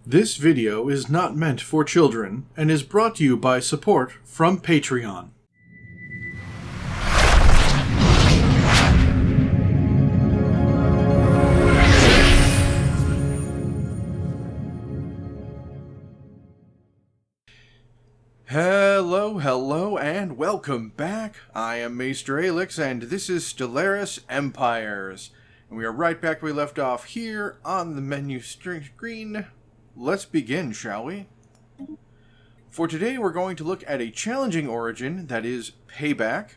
This video is not meant for children and is brought to you by support from Patreon. Hello, and welcome back. I am Maester Aelix, and this is Stellaris Empires. And we are right back where we left off here on the menu screen. Let's begin, shall we? For today, we're going to look at a challenging origin that is Payback.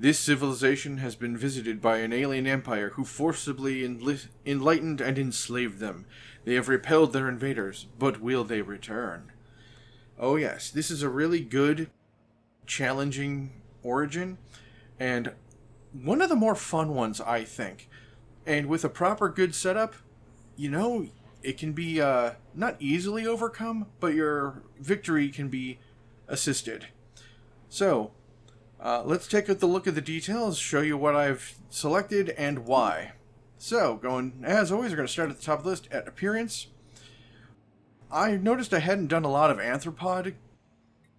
This civilization has been visited by an alien empire who forcibly enlightened and enslaved them. They have repelled their invaders, but will they return? Oh yes, this is a really good, challenging origin, and one of the more fun ones, I think. And with a proper good setup, you know, it can be not easily overcome, but your victory can be assisted. So, let's take a look at the details, show you what I've selected and why. So, as always, we're going to start at the top of the list at appearance. I noticed I hadn't done a lot of arthropod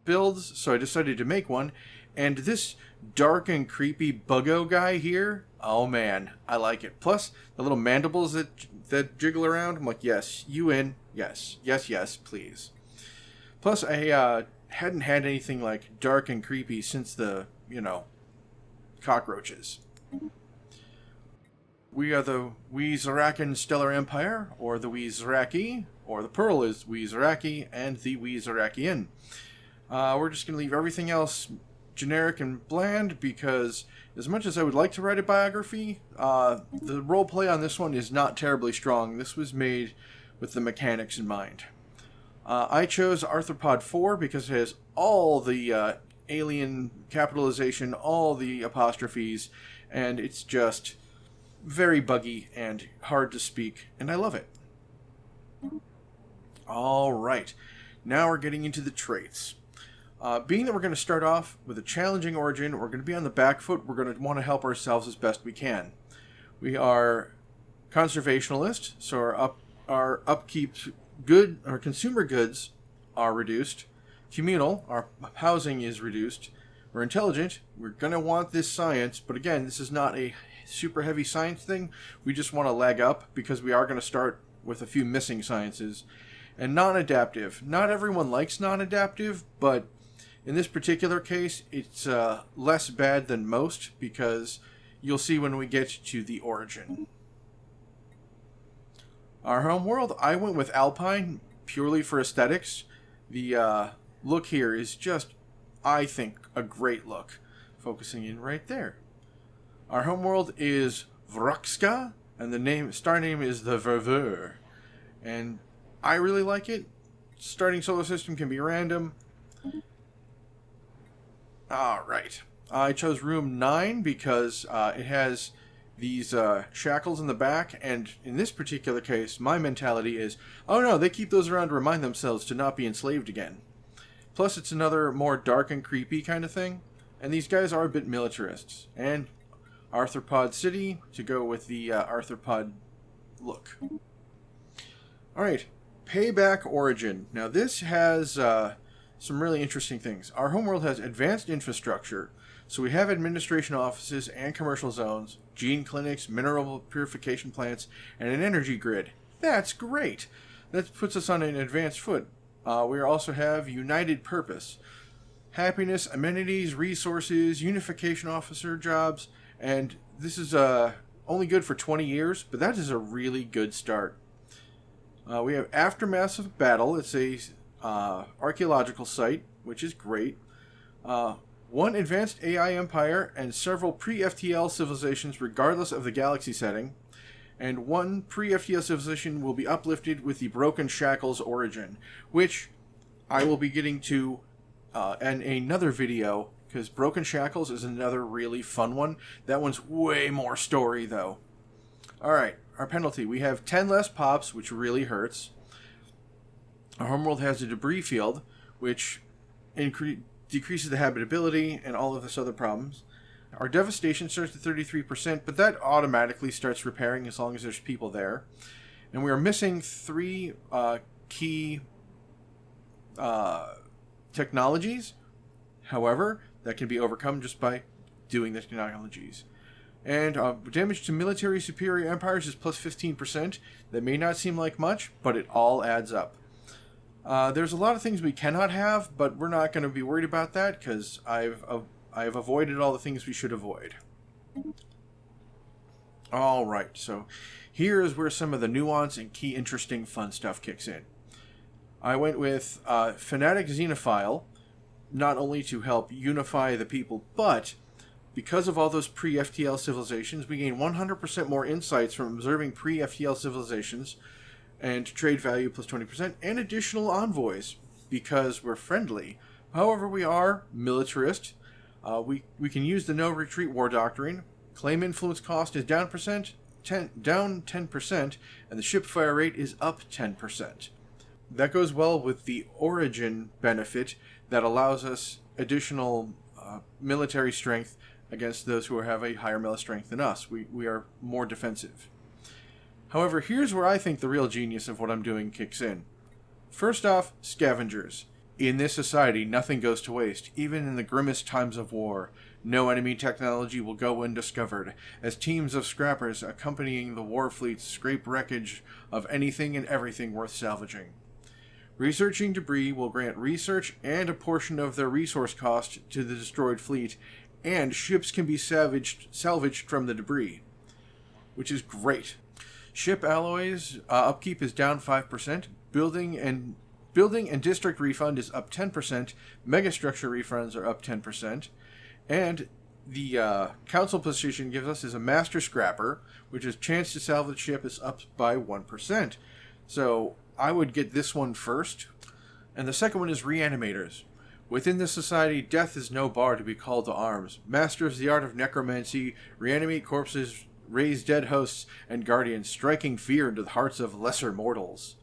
builds, so I decided to make one. And this dark and creepy buggo guy here, oh man, I like it. Plus, the little mandibles that jiggle around, I'm like, yes, you in, yes, please. Plus, I hadn't had anything like dark and creepy since the, cockroaches. We are the Weezerakan Stellar Empire, or the Weezeraki, or the Pearl is Weezeraki, and the Weezerakian. We're just going to leave everything else generic and bland, because as much as I would like to write a biography, the roleplay on this one is not terribly strong. This was made with the mechanics in mind. I chose Arthropod 4 because it has all the alien capitalization, all the apostrophes, and it's just very buggy and hard to speak, and I love it. Alright, now we're getting into the traits. Being that we're going to start off with a challenging origin, we're going to be on the back foot, we're going to want to help ourselves as best we can. We are conservationalist, so our upkeep our consumer goods are reduced. Communal, our housing is reduced. We're intelligent, we're going to want this science, but again, this is not a super heavy science thing. We just want to leg up because we are going to start with a few missing sciences. And non-adaptive. Not everyone likes non-adaptive, but in this particular case, it's less bad than most, because you'll see when we get to the origin. Our home world, I went with Alpine purely for aesthetics. The look here is just, I think, a great look. Focusing in right there. Our homeworld is Vroxka, and the star name is the Verveur. And I really like it. Starting solar system can be random. Alright. I chose room 9 because it has these shackles in the back, and in this particular case, my mentality is, oh no, they keep those around to remind themselves to not be enslaved again. Plus, it's another more dark and creepy kind of thing, and these guys are a bit militarists. And Arthropod City to go with the arthropod look. Alright, Payback Origin. Now this has some really interesting things. Our homeworld has advanced infrastructure, so we have administration offices and commercial zones, gene clinics, mineral purification plants, and an energy grid. That's great! That puts us on an advanced foot. We also have united purpose. Happiness, amenities, resources, unification officer jobs, and this is only good for 20 years, but that is a really good start. We have Aftermath of Battle. It's a archaeological site, which is great. One advanced AI empire and several pre-FTL civilizations regardless of the galaxy setting. And one pre-FTL civilization will be uplifted with the Broken Shackles origin, which I will be getting to in another video, because Broken Shackles is another really fun one. That one's way more story, though. Alright, our penalty. We have 10 less pops, which really hurts. Our homeworld has a debris field, which decreases the habitability and all of this other problems. Our devastation starts at 33%, but that automatically starts repairing as long as there's people there. And we are missing 3 key technologies. However, that can be overcome just by doing the technologies. And damage to military superior empires is plus 15%. That may not seem like much, but it all adds up. There's a lot of things we cannot have, but we're not going to be worried about that because I've avoided all the things we should avoid. All right, so here is where some of the nuance and key interesting fun stuff kicks in. I went with Fanatic Xenophile, not only to help unify the people, but because of all those pre-FTL civilizations, we gain 100% more insights from observing pre-FTL civilizations, and trade value plus 20%, and additional envoys, because we're friendly. However, we are militarist. We can use the no retreat war doctrine. Claim influence cost is down 10%, and the ship fire rate is up 10%. That goes well with the origin benefit that allows us additional military strength against those who have a higher melee strength than us. We are more defensive. However, here's where I think the real genius of what I'm doing kicks in. First off, scavengers. In this society, nothing goes to waste, even in the grimmest times of war. No enemy technology will go undiscovered, as teams of scrappers accompanying the war fleets scrape wreckage of anything and everything worth salvaging. Researching debris will grant research and a portion of their resource cost to the destroyed fleet, and ships can be salvaged from the debris, which is great. Ship alloys upkeep is down 5%. Building and district refund is up 10%. Megastructure refunds are up 10%. And the council position gives us is a master scrapper, which is chance to salvage ship is up by 1%. So I would get this one first. And the second one is reanimators. Within this society, death is no bar to be called to arms. Masters the art of necromancy, reanimate corpses, raise dead hosts, and guardians, striking fear into the hearts of lesser mortals.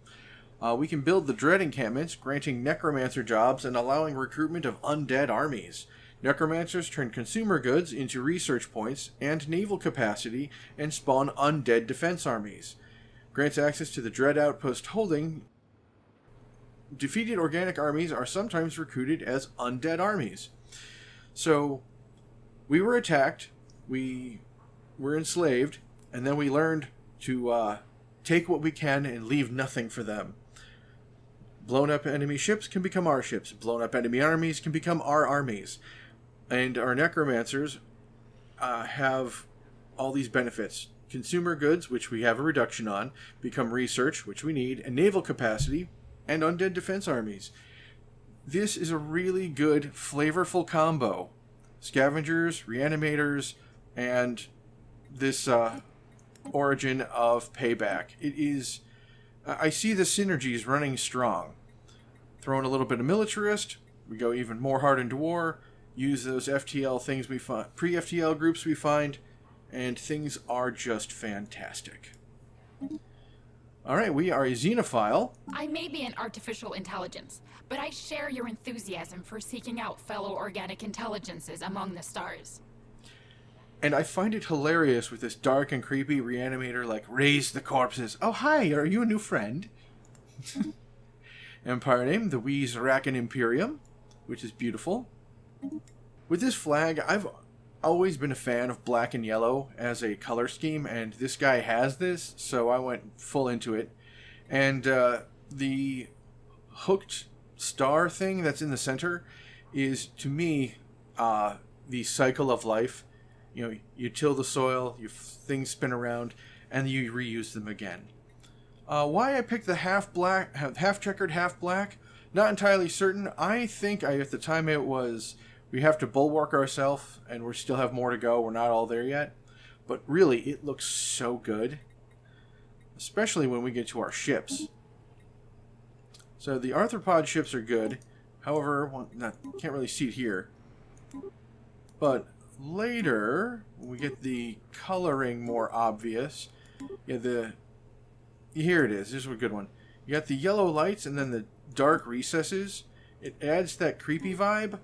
We can build the dread encampments, granting necromancer jobs and allowing recruitment of undead armies. Necromancers turn consumer goods into research points and naval capacity and spawn undead defense armies. Grants access to the dread outpost holding. Defeated organic armies are sometimes recruited as undead armies. So, we were attacked, we were enslaved, and then we learned to take what we can and leave nothing for them. Blown up enemy ships can become our ships. Blown up enemy armies can become our armies. And our necromancers have all these benefits. Consumer goods, which we have a reduction on, become research, which we need, and naval capacity, and undead defense armies. This is a really good, flavorful combo. Scavengers, reanimators, and this origin of Payback. It is... I see the synergies running strong. Throw in a little bit of militarist, we go even more hard into war, use those FTL things we find, pre-FTL groups we find, and things are just fantastic. Alright, we are a xenophile. I may be an artificial intelligence, but I share your enthusiasm for seeking out fellow organic intelligences among the stars. And I find it hilarious with this dark and creepy reanimator like, raise the corpses. Oh, hi, are you a new friend? Empire name, the Weezrakan Imperium, which is beautiful. With this flag, I've always been a fan of black and yellow as a color scheme, and this guy has this, so I went full into it. And the hooked star thing that's in the center is, to me, the cycle of life. You know, you till the soil, things spin around, and you reuse them again. Why I picked the half checkered, half black, not entirely certain. I think at the time it was, we have to bulwark ourselves, and we still have more to go. We're not all there yet. But really, it looks so good. Especially when we get to our ships. So the arthropod ships are good. However, can't really see it here. But later, when we get the coloring more obvious, here it is. This is a good one. You got the yellow lights and then the dark recesses. It adds that creepy vibe,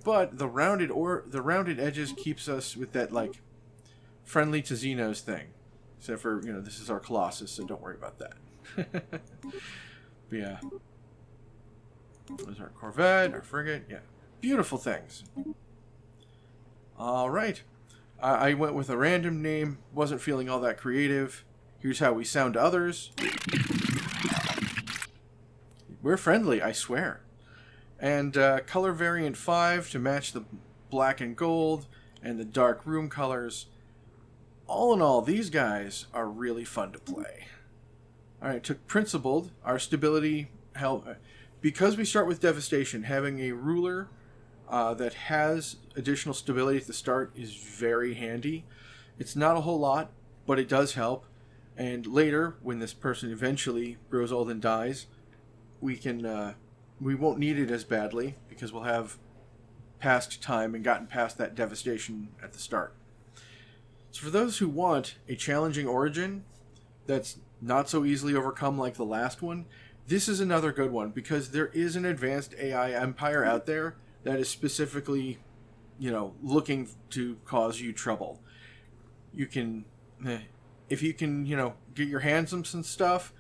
but the rounded edges keeps us with that like friendly to Xenos thing. Except for, this is our Colossus, so don't worry about that. But yeah. There's our Corvette, our frigate. Yeah. Beautiful things. Alright. I went with a random name. Wasn't feeling all that creative. Here's how we sound to others. We're friendly, I swear. And color variant 5 to match the black and gold and the dark room colors. All in all, these guys are really fun to play. Alright, took Principled. Our stability help. Because we start with Devastation, having a ruler that has additional stability at the start is very handy. It's not a whole lot, but it does help. And later, when this person eventually grows old and dies, we won't need it as badly because we'll have passed time and gotten past that devastation at the start. So for those who want a challenging origin that's not so easily overcome like the last one, this is another good one because there is an advanced AI empire out there that is specifically, looking to cause you trouble. You can, if you can, get your hands on some stuff,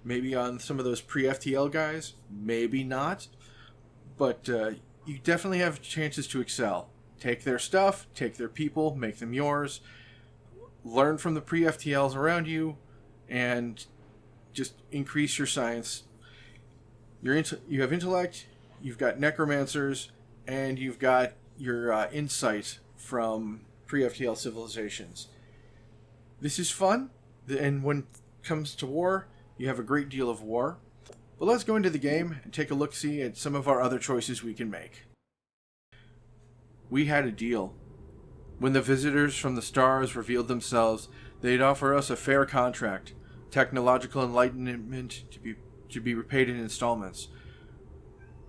maybe on some of those pre-FTL guys, maybe not, but you definitely have chances to excel. Take their stuff, take their people, make them yours, learn from the pre-FTLs around you, and just increase your science. You have intellect, you've got necromancers, and you've got your insight from pre-FTL civilizations. This is fun, and when it comes to war, you have a great deal of war. But let's go into the game and take a look-see at some of our other choices we can make. We had a deal. When the visitors from the stars revealed themselves, they'd offer us a fair contract, technological enlightenment to be repaid in installments.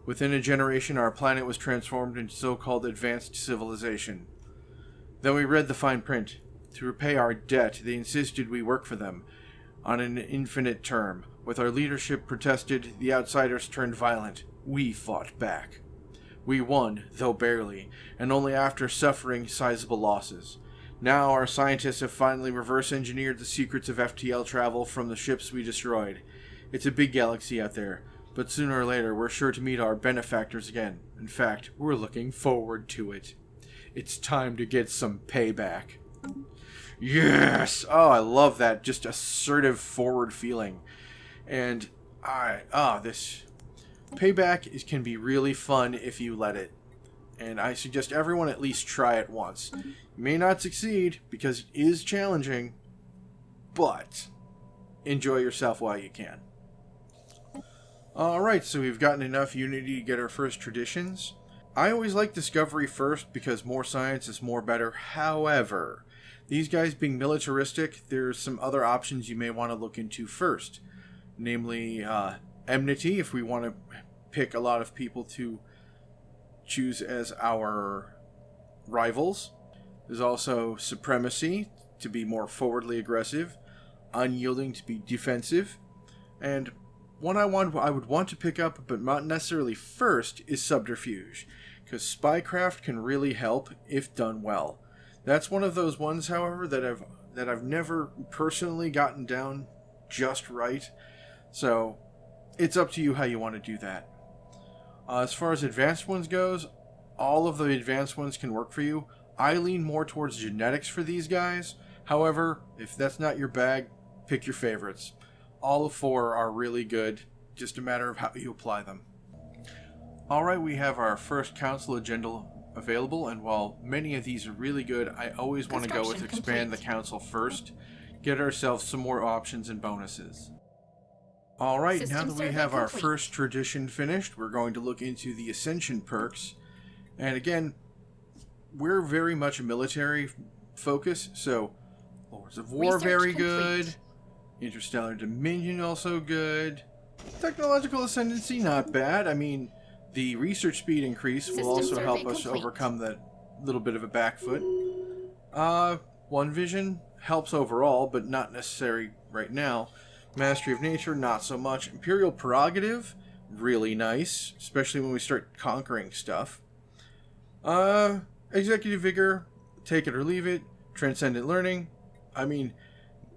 Within a generation, our planet was transformed into so-called advanced civilization. Then we read the fine print. To repay our debt, they insisted we work for them on an infinite term. With our leadership protested, the outsiders turned violent. We fought back. We won, though barely, and only after suffering sizable losses. Now our scientists have finally reverse-engineered the secrets of FTL travel from the ships we destroyed. It's a big galaxy out there, but sooner or later we're sure to meet our benefactors again. In fact, we're looking forward to it. It's time to get some payback. Yes! Oh, I love that just assertive forward feeling. And this Payback can be really fun if you let it. And I suggest everyone at least try it once. You may not succeed because it is challenging, but enjoy yourself while you can. Alright, so we've gotten enough Unity to get our first traditions. I always like Discovery first because more science is more better. However, these guys being militaristic, there's some other options you may want to look into first. Namely, Enmity, if we want to pick a lot of people to choose as our rivals. There's also Supremacy, to be more forwardly aggressive. Unyielding, to be defensive. And one I would want to pick up, but not necessarily first, is Subterfuge, because Spycraft can really help if done well. That's one of those ones, however, that I've never personally gotten down just right. So it's up to you how you want to do that. As far as advanced ones goes, all of the advanced ones can work for you. I lean more towards genetics for these guys. However, if that's not your bag, pick your favorites. All of 4 are really good, just a matter of how you apply them. Alright, we have our first council agenda available, and while many of these are really good, I always want to go with expand the council first, get ourselves some more options and bonuses. Alright, now that we have our first tradition finished, we're going to look into the Ascension perks. And again, we're very much a military focus, so Lords of War very good, Interstellar Dominion also good, Technological Ascendancy not bad. I mean, the research speed increase will also help us overcome that little bit of a back foot. One Vision helps overall, but not necessary right now. Mastery of Nature, not so much. Imperial Prerogative, really nice, especially when we start conquering stuff. Executive Vigor, take it or leave it. Transcendent Learning, I mean,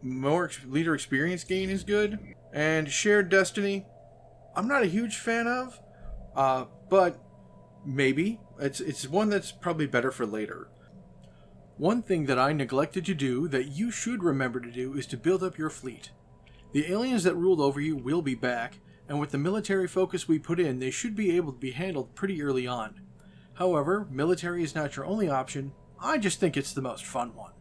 more leader experience gain is good. And Shared Destiny, I'm not a huge fan of, but maybe. It's one that's probably better for later. One thing that I neglected to do that you should remember to do is to build up your fleet. The aliens that ruled over you will be back, and with the military focus we put in, they should be able to be handled pretty early on. However, military is not your only option. I just think it's the most fun one.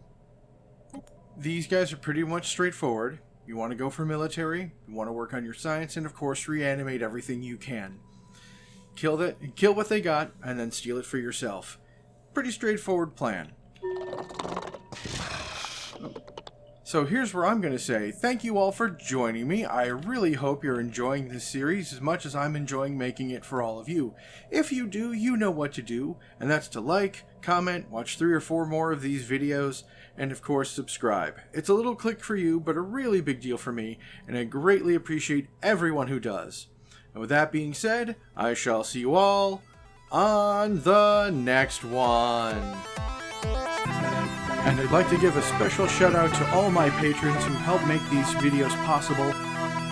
These guys are pretty much straightforward. You want to go for military, you want to work on your science, and of course reanimate everything you can. Kill what they got, and then steal it for yourself. Pretty straightforward plan. So here's where I'm going to say thank you all for joining me. I really hope you're enjoying this series as much as I'm enjoying making it for all of you. If you do, you know what to do, and that's to like, comment, watch 3 or 4 more of these videos, and of course subscribe. It's a little click for you, but a really big deal for me, and I greatly appreciate everyone who does. And with that being said, I shall see you all on the next one. And I'd like to give a special shout out to all my patrons who help make these videos possible.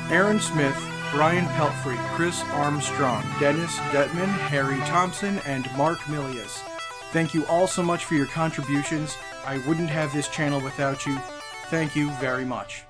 Aaron Smith, Brian Pelfrey, Chris Armstrong, Dennis Detman, Harry Thompson, and Mark Milius. Thank you all so much for your contributions. I wouldn't have this channel without you. Thank you very much.